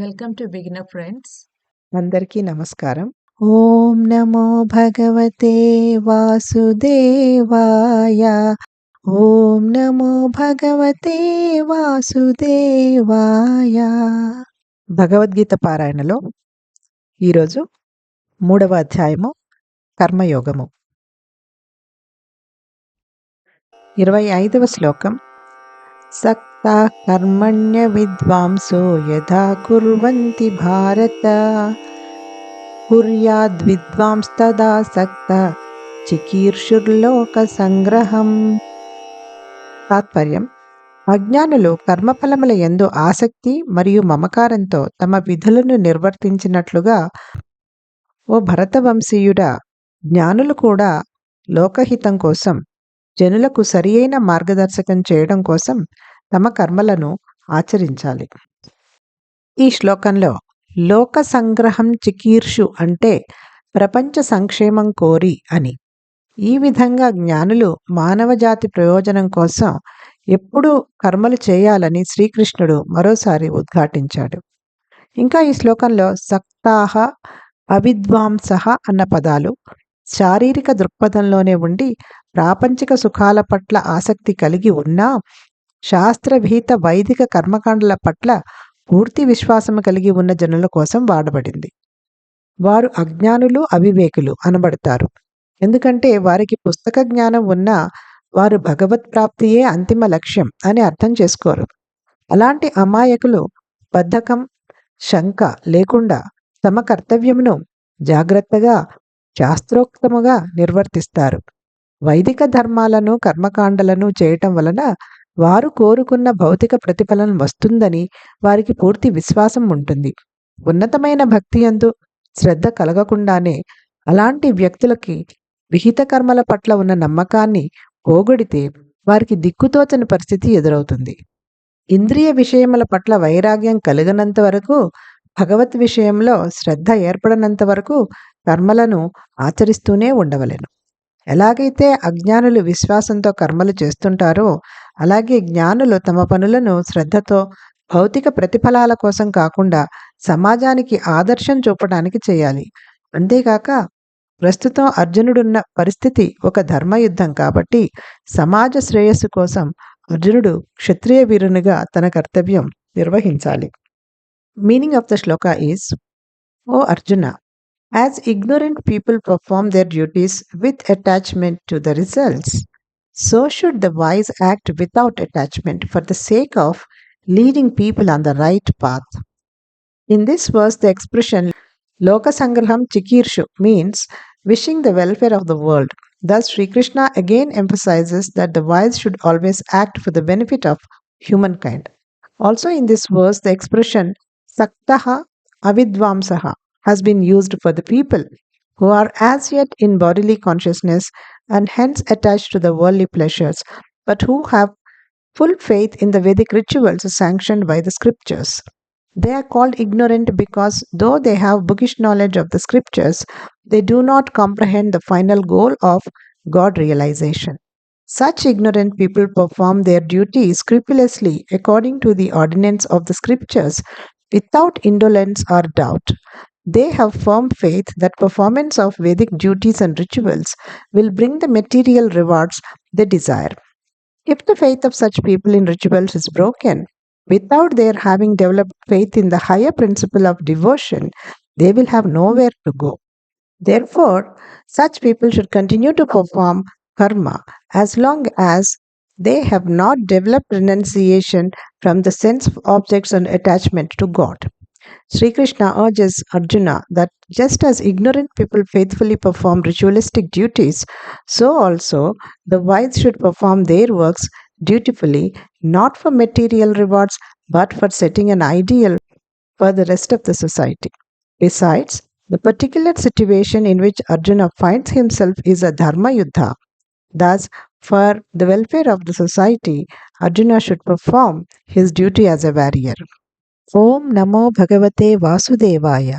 Welcome to beginner friends. అందరికీ నమస్కారం. ఓం నమో భగవతే వాసుదేవాయ. ఓం నమో భగవతే వాసుదేవాయ. భగవద్గీత పారాయణలో ఈరోజు 3వ అధ్యాయము కర్మయోగము. 25వ శ్లోకం. సక్తా కర్మణ్య విద్వాంసో యథా కుర్వంతి భారత కుర్యాద్విద్వాంస్తదా సక్త చికీర్షుర్లోక సంగ్రహం. తాత్పర్యం: అజ్ఞానులు కర్మఫలముల యందు ఆసక్తి మరియు మమకారంతో తమ విధులను నిర్వర్తించినట్లుగా ఓ భరతవంశీయుడా, జ్ఞానులు కూడా లోకహితం కోసం, జనులకు సరియైన మార్గదర్శకం చేయడం కోసం తమ కర్మలను ఆచరించాలి. ఈ శ్లోకంలో లోక సంగ్రహం చికీర్షు అంటే ప్రపంచ సంక్షేమం కోరి అని. ఈ విధంగా జ్ఞానులు మానవజాతి ప్రయోజనం కోసం ఎప్పుడూ కర్మలు చేయాలని శ్రీకృష్ణుడు మరోసారి ఉద్ఘాటించాడు. ఇంకా ఈ శ్లోకంలో సక్తాహ, అవిద్వాంసః అన్న పదాలు శారీరక దృక్పథంలోనే ఉండి ప్రాపంచిక సుఖాల పట్ల ఆసక్తి కలిగి ఉన్నా శాస్త్రవిహిత వైదిక కర్మకాండల పట్ల పూర్తి విశ్వాసము కలిగి ఉన్న జనుల కోసం వాడబడింది. వారు అజ్ఞానులు, అవివేకులు అనబడతారు. ఎందుకంటే వారికి పుస్తక జ్ఞానం ఉన్నా వారు భగవత్ ప్రాప్తియే అంతిమ లక్ష్యం అని అర్థం చేసుకోరు. అలాంటి అమాయకులు బద్ధకం, శంక లేకుండా తమ కర్తవ్యమును జాగ్రత్తగా శాస్త్రోక్తముగా నిర్వర్తిస్తారు. వైదిక ధర్మాలను, కర్మకాండలను చేయటం వలన వారు కోరుకున్న భౌతిక ప్రతిఫలం వస్తుందని వారికి పూర్తి విశ్వాసం ఉంటుంది. ఉన్నతమైన భక్తి యందు శ్రద్ధ కలగకుండానే అలాంటి వ్యక్తులకి విహిత కర్మల పట్ల ఉన్న నమ్మకాన్ని పోగొడితే వారికి దిక్కుతోచని పరిస్థితి ఎదురవుతుంది. ఇంద్రియ విషయముల పట్ల వైరాగ్యం కలిగినంత వరకు, భగవత్ విషయంలో శ్రద్ధ ఏర్పడినంత వరకు కర్మలను ఆచరిస్తూనే ఉండవలెను. ఎలాగైతే అజ్ఞానులు విశ్వాసంతో కర్మలు చేస్తుంటారో అలాగే జ్ఞానులు తమ పనులను శ్రద్ధతో భౌతిక ప్రతిఫలాల కోసం కాకుండా సమాజానికి ఆదర్శం చూపడానికి చేయాలి. అంతేకాక ప్రస్తుతం అర్జునుడున్న పరిస్థితి ఒక ధర్మయుద్ధం కాబట్టి సమాజ శ్రేయస్సు కోసం అర్జునుడు క్షత్రియ వీరునిగా తన కర్తవ్యం నిర్వహించాలి. Meaning of the shloka is: O Arjuna, as ignorant people perform their duties with attachment to the results, so should the wise act without attachment for the sake of leading people on the right path. In this verse, the expression Loka Sangraham Chikirshu means wishing the welfare of the world. Thus, Sri Krishna again emphasizes that the wise should always act for the benefit of humankind. Also in this verse, the expression Saktaha Avidvamsaha has been used for the people who are as yet in bodily consciousness and hence attached to the worldly pleasures, but who have full faith in the Vedic rituals sanctioned by the scriptures. They are called ignorant because though they have bookish knowledge of the scriptures, they do not comprehend the final goal of God realization. Such ignorant people perform their duty scrupulously according to the ordinance of the scriptures without indolence or doubt. They have firm faith that performance of Vedic duties and rituals will bring the material rewards they desire. If the faith of such people in rituals is broken, without their having developed faith in the higher principle of devotion, they will have nowhere to go. Therefore, such people should continue to perform karma as long as they have not developed renunciation from the sense of objects and attachment to God. Sri Krishna urges Arjuna that just as ignorant people faithfully perform ritualistic duties, so also the wise should perform their works dutifully, not for material rewards, but for setting an ideal for the rest of the society. Besides, the particular situation in which Arjuna finds himself is a dharma yuddha. Thus, for the welfare of the society, Arjuna should perform his duty as a warrior. ఓం నమో భగవతే వాసుదేవాయ.